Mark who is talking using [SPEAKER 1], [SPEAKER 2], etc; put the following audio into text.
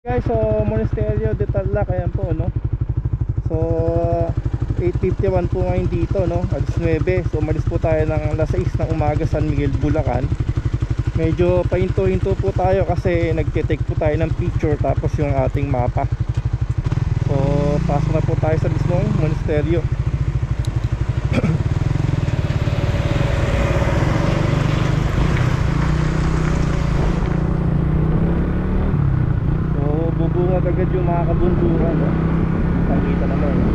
[SPEAKER 1] Guys, so Monasterio de Tarlac, ayan po, no? So 8:51 po ngayon dito, no? Alas 9. So umalis po tayo ng alas 6 ng umaga, San Miguel, Bulacan. Medyo pahinto-hinto po tayo kasi nagte-take po tayo ng picture tapos yung ating mapa. So pasok na po tayo sa mismong monasteryo. So bubungad agad yung mga kabunduran, no? Nakita naman, no?